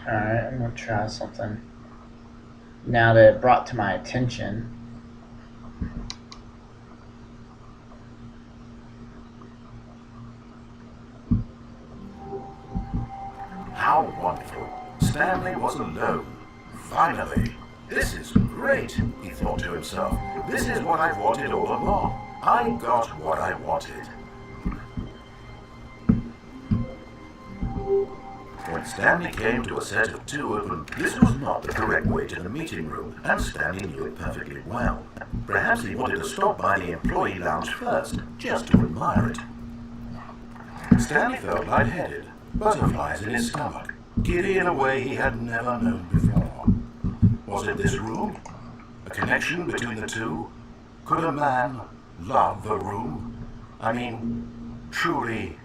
Alright, I'm gonna try something. Now that it brought to my attention. How wonderful. Stanley was alone. Finally. This is great, he thought to himself. This is what I've wanted all along. I got what I wanted. When Stanley came to a set of two open, this was not the correct way to the meeting room, and Stanley knew it perfectly well. Perhaps he wanted to stop by the employee lounge first, just to admire it. Stanley felt lightheaded, butterflies in his stomach, giddy in a way he had never known before. Was it this room? A connection between the two? Could a man love a room? I mean, truly,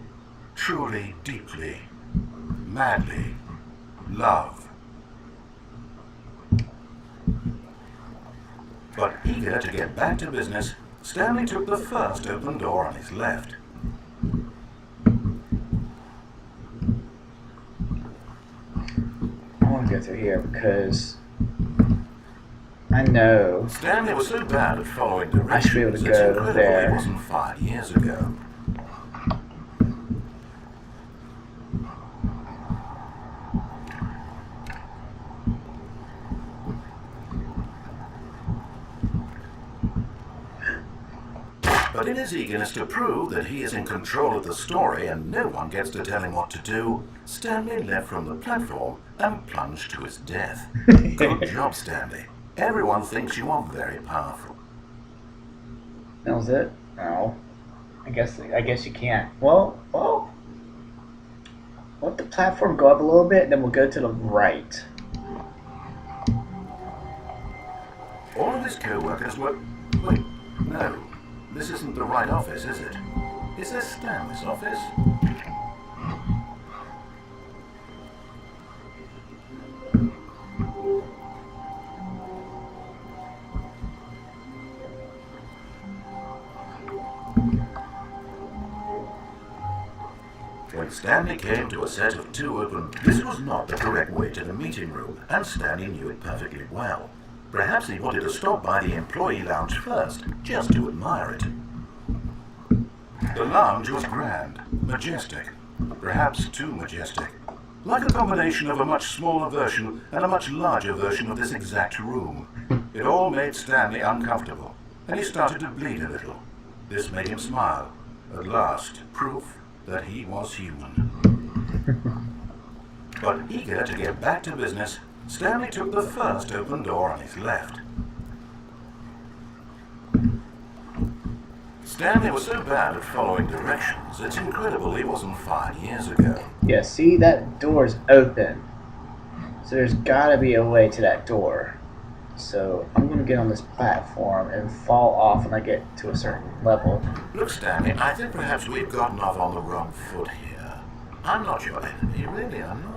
truly, deeply, madly love. But eager to get back to business, Stanley took the first open door on his left. I want to go through here because I know Stanley was so bad at following directions, I should be able to it's go incredible there. It wasn't 5 years ago. But in his eagerness to prove that he is in control of the story and no one gets to tell him what to do, Stanley left from the platform and plunged to his death. Good job, Stanley. Everyone thinks you are very powerful. that was it. No, I guess you can't. Well, let the platform go up a little bit, then we'll go to the right. All of his co-workers were... Wait, no. This isn't the right office, is it? Is this Stanley's office? When Stanley came to a set of two open, this was not the correct way to the meeting room, and Stanley knew it perfectly well. Perhaps he wanted to stop by the employee lounge first, just to admire it. The lounge was grand, majestic, perhaps too majestic, like a combination of a much smaller version and a much larger version of this exact room. It all made Stanley uncomfortable, and he started to bleed a little. This made him smile. At last, proof that he was human. But eager to get back to business, Stanley took the first open door on his left. Stanley was so bad at following directions, it's incredible he wasn't 5 years ago. Yeah, see, that door's open. So there's gotta be a way to that door. So I'm gonna get on this platform and fall off when I get to a certain level. Look, Stanley, I think perhaps we've gotten off on the wrong foot here. I'm not your enemy, really, I'm not.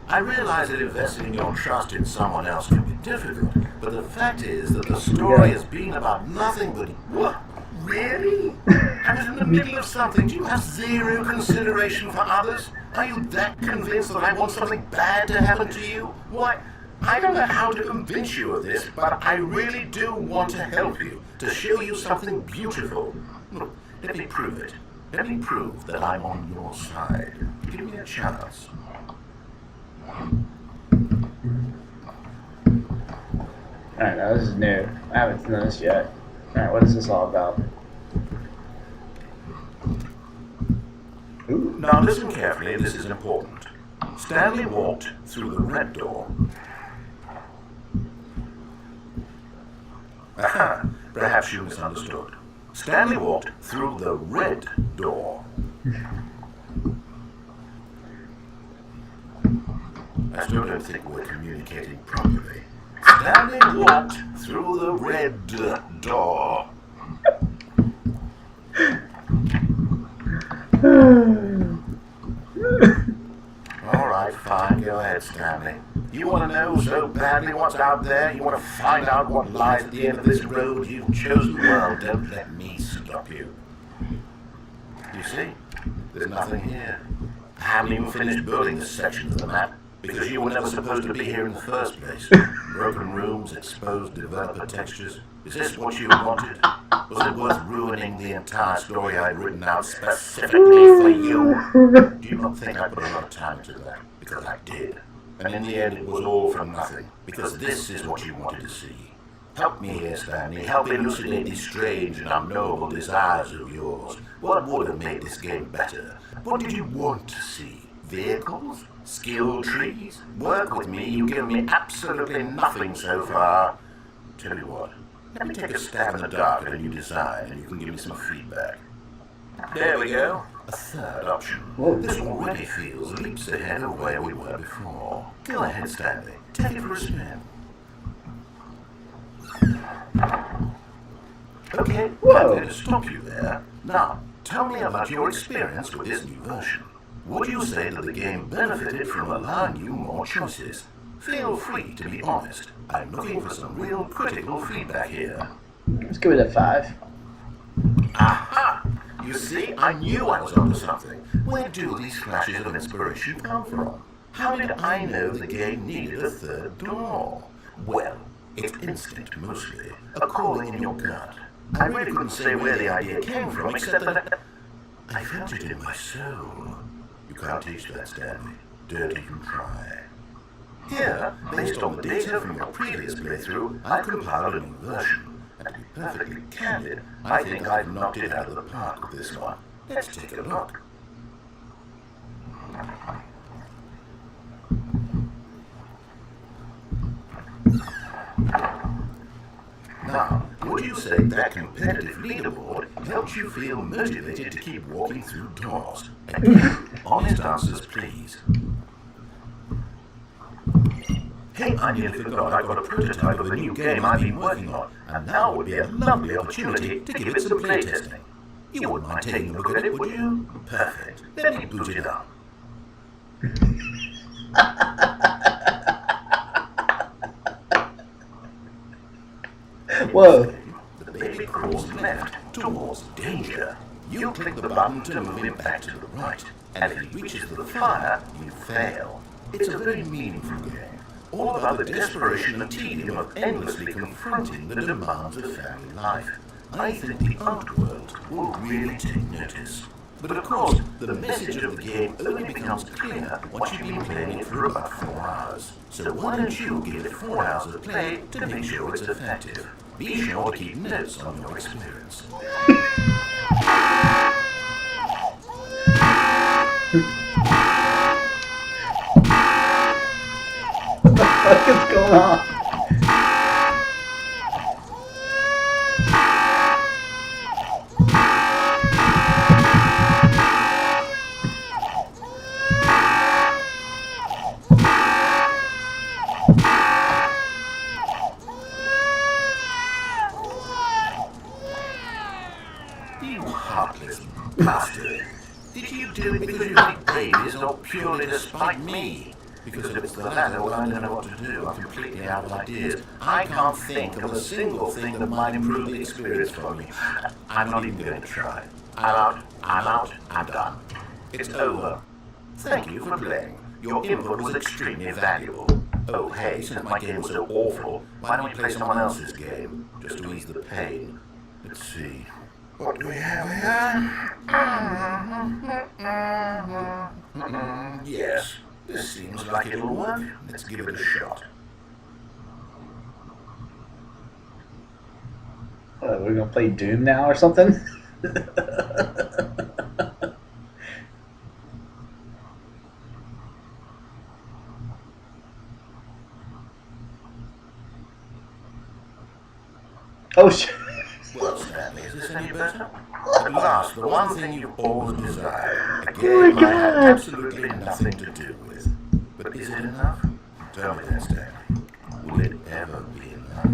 I realize that investing your trust in someone else can be difficult, but the fact is that the story has been about nothing but... What? Really? I was in the middle of something. Do you have zero consideration for others? Are you that convinced that I want something bad to happen to you? Why, I don't know how to convince you of this, but I really do want to help you, to show you something beautiful. Look, let me prove it. Let me prove that I'm on your side. Give me a chance. Alright, now this is new. I haven't done this yet. Alright, what is this all about? Ooh. Now listen carefully, this is important. Stanley walked through the red door. Aha, perhaps you misunderstood. Stanley walked through the red door. I still don't think we're communicating properly. Stanley walked through the red door. All right, fine, go ahead, Stanley. You want to know so badly what's out there? You want to find out what lies at the end of this road you've chosen? Well, don't let me stop you. You see, there's nothing here. I haven't even finished building this section of the map. Because you were never supposed to be here in the first place. Broken rooms, exposed developer textures. Is this what you wanted? Was it worth ruining the entire story I'd written out specifically for you? Do you not think I put a lot of time into that? Because I did. And in the end it was all for nothing. Because this is what you wanted to see. Help me here, Stanley. Help elucidate these strange and unknowable desires of yours. What would have made this game better? What did you want to see? Vehicles? Skill trees? Work with me? You've given me absolutely nothing so far. Tell you what, let me take a stab in the dark at a new design and you can give me some feedback. There we go. A third option. Whoa. This already feels leaps ahead of where we were before. Go ahead, Stanley. Take it for a spin. Okay, Whoa. I'm going to stop you there. Now, tell me about your experience with this new version. Would you say that the game benefited from allowing you more choices? Feel free to be honest. I'm looking for some real critical feedback here. Let's give it a 5. Aha! You see, I knew I was onto something. Where do these flashes of inspiration come from? How did I know the game needed a third door? Well, it's instinct mostly, a calling in your gut. I really couldn't say where the idea came from, except that I felt it in my soul. You can't teach that, Stanley. Don't even try. Here, based on the data from your previous playthrough, I've compiled a new version. And to be perfectly candid, I think I've knocked it out of the park with this one. Let's take a look. Now, would you say that competitive leaderboard helps you feel motivated to keep walking through doors? Again, honest answers, please. Hey, I nearly forgot I've got a prototype of a new game I've been working on, and now would be a lovely opportunity to give it some playtesting. You wouldn't mind taking a look at it, would you? Perfect. Let me boot it up. Whoa. The baby crawls left towards danger. You click the button to move him back to the right, and if he reaches the fire, you fail. It's a very meaningful game, all about the desperation and tedium of endlessly confronting the demands of family life. I think the art world will really take notice. But of course, the message of the game only becomes clear once you've been playing it for about 4 hours. So why don't you give it 4 hours of play to make sure it's effective? Be sure to keep notes on your experience. What the fuck is going on? You heartless bastard. Did you do it because you hate babies or purely to spite me? Because if it's the latter, well, I don't know what to do. I'm completely out of ideas. I can't think of a single thing that might improve the experience for me. I'm not even going to try. I'm out, I'm done. It's over. Thank you for playing. Your input was extremely valuable. Oh, hey, since my game was so awful, why don't we play someone else's game? Just to ease the pain. Let's see. What do we have here? Yes, this seems like it'll work. Let's give it a shot. We're gonna play Doom now or something? Oh shit. Well, Stanley, is this any better? At last, the one thing you've always desired. A Oh my game I had God. absolutely nothing to do with. But is it enough? Tell me that, Stanley. Will it ever be enough?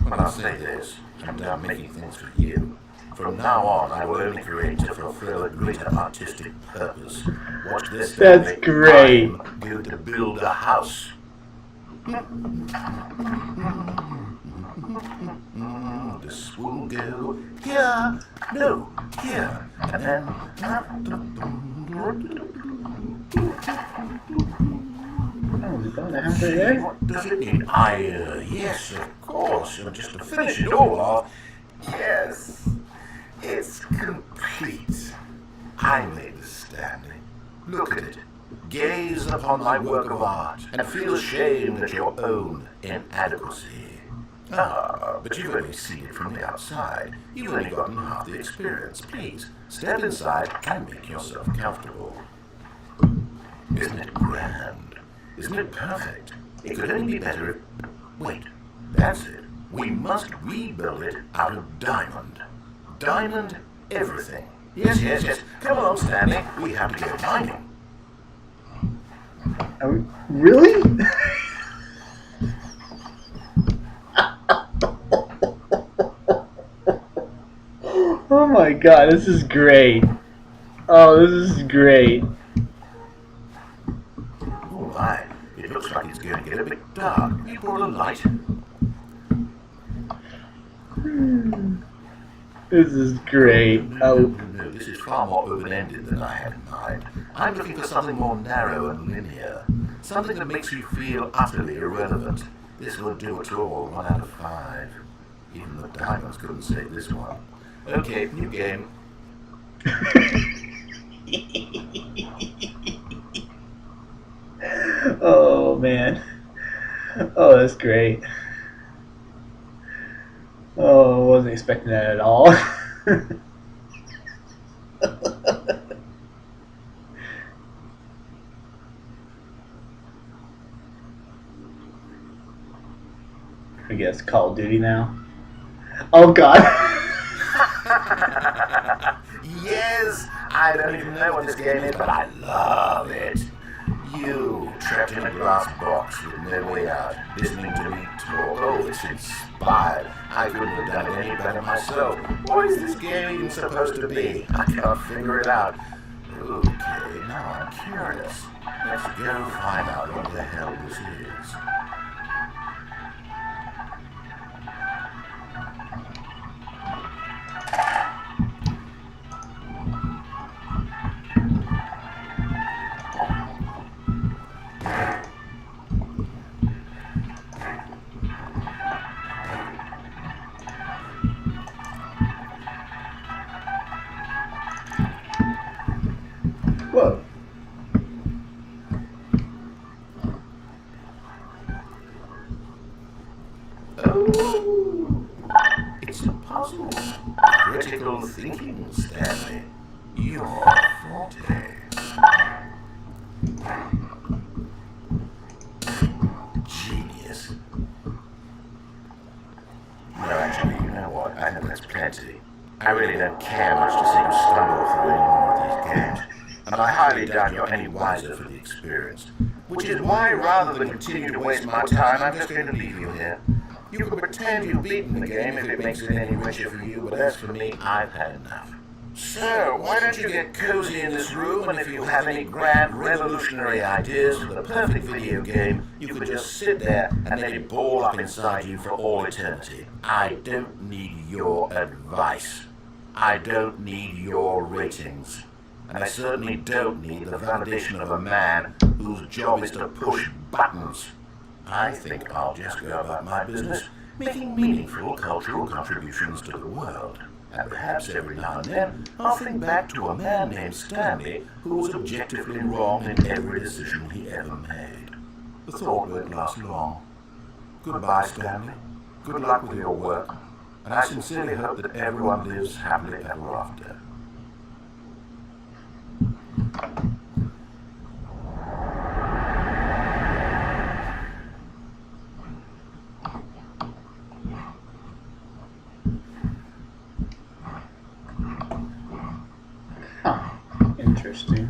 Well, I'll say this. I'm done making things for you. From now on, I will only create to fulfill a greater artistic purpose. Watch this, That's Stanley. great. I'm going to build a house. This will go here, no, here, and then Oh, is it going down through Gee, there? what does it mean? Yes, of course. Just to finish it all off. Yes, it's complete. I made this, Stanley. Look at it. Gaze upon my work of art and feel ashamed at your own inadequacy. But you've only seen it from the outside. You've only gotten half the experience. Please, step inside and make yourself comfortable. Isn't it grand? Isn't it perfect? It could only be better if... Wait, that's it. We must rebuild it out of diamond. Diamond everything. Yes. Come along, Stanley. We have to go mining. Really? Oh my god, this is great. Oh, this is great. Oh my, it looks like it's going to get a bit dark. You brought a light? This is great. No, this is far more open-ended than I had in mind. I'm looking for something more narrow and linear. Something that makes you feel utterly irrelevant. This will do it all, 1 out of 5. Even the diamonds couldn't save this one. Okay, new game. Oh man. Oh, that's great. Oh, I wasn't expecting that at all. I guess Call of Duty now. Oh god. Yes! I don't even know what this game is, but I love it. You, trapped in a glass box with no way out, listening to me talk. Oh, it's inspired. I couldn't have done it any better myself. What is this game even supposed to be? I can't figure it out. Okay, now I'm curious. Let's go find out what the hell this is. Whoa. Oh, it's a puzzle. Critical thinking, Stanley. Your forte. Genius. No, actually, you know what? I think that's plenty. I really don't care much to see you stumble through any more of these games. And I highly doubt you're any wiser for the experience. Which is why, rather than continue to waste my time, I'm just going to leave you here. You can pretend you've beaten the game if it makes it any richer for you, but as for me, I've had enough. So, why don't you get cozy in this room, and if you have any grand revolutionary ideas for the perfect video game, you could just sit there and let it ball up inside you for all eternity. I don't need your advice. I don't need your ratings. And I certainly don't need the validation of a man whose job is to push buttons. I think I'll just go about my business, making meaningful cultural contributions to the world. And perhaps every now and then, I'll think back to a man named Stanley who was objectively wrong in every decision he ever made. The thought won't last long. Goodbye, Stanley. Good luck with your work. And I sincerely hope that everyone lives happily ever after. Huh. Interesting.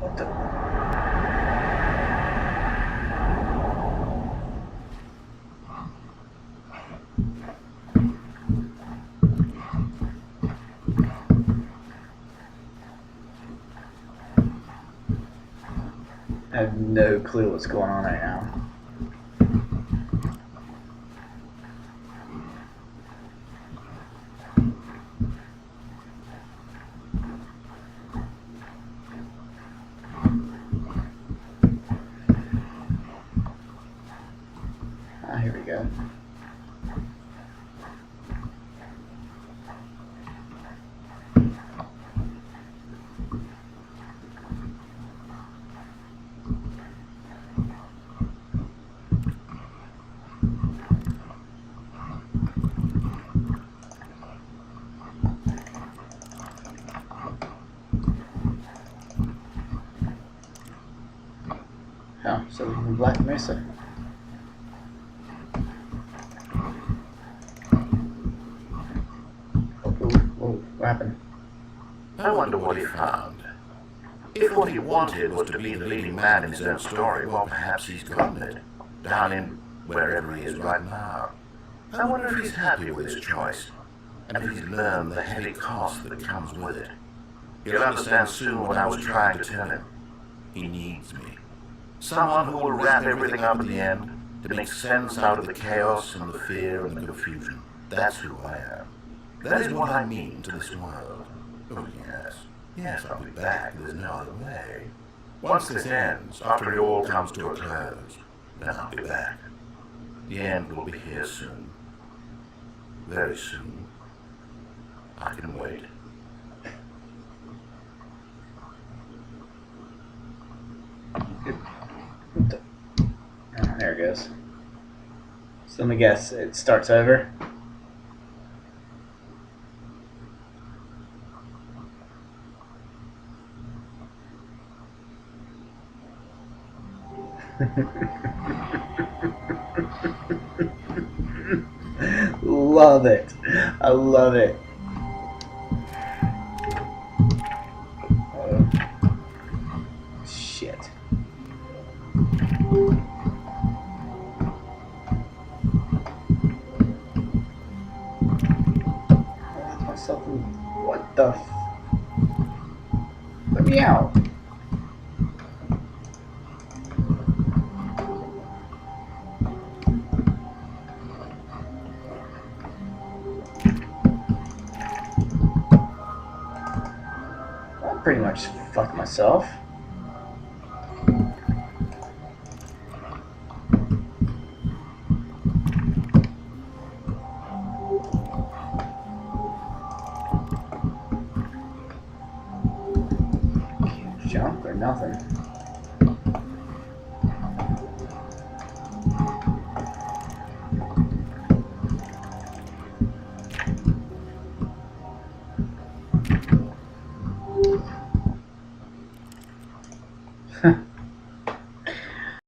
What the? I have no clue what's going on right now. go. Oh, so we're in Black Mesa. Whoa, what happened? I wonder what he found. If what he wanted was to be the leading man in his own story, well, perhaps he's gotten it. Down in wherever he is right now. I wonder if he's happy with his choice, and if he's learned the heavy cost that comes with it. He'll understand soon what I was trying to tell him. He needs me. Someone who will wrap everything up at the end, to make sense out of the chaos and the fear and the confusion. That's who I am. That is what I mean to this world. Oh, yes. Yes, I'll be back. There's no other way. Once this ends, after it all comes to a close, then I'll be back. The end will be here soon. Very soon. I can wait. Oh, there it goes. So let me guess, it starts over. Love it. I love it. Oh. Shit. What the f... Let me out. I pretty much fucked myself. Jump or nothing.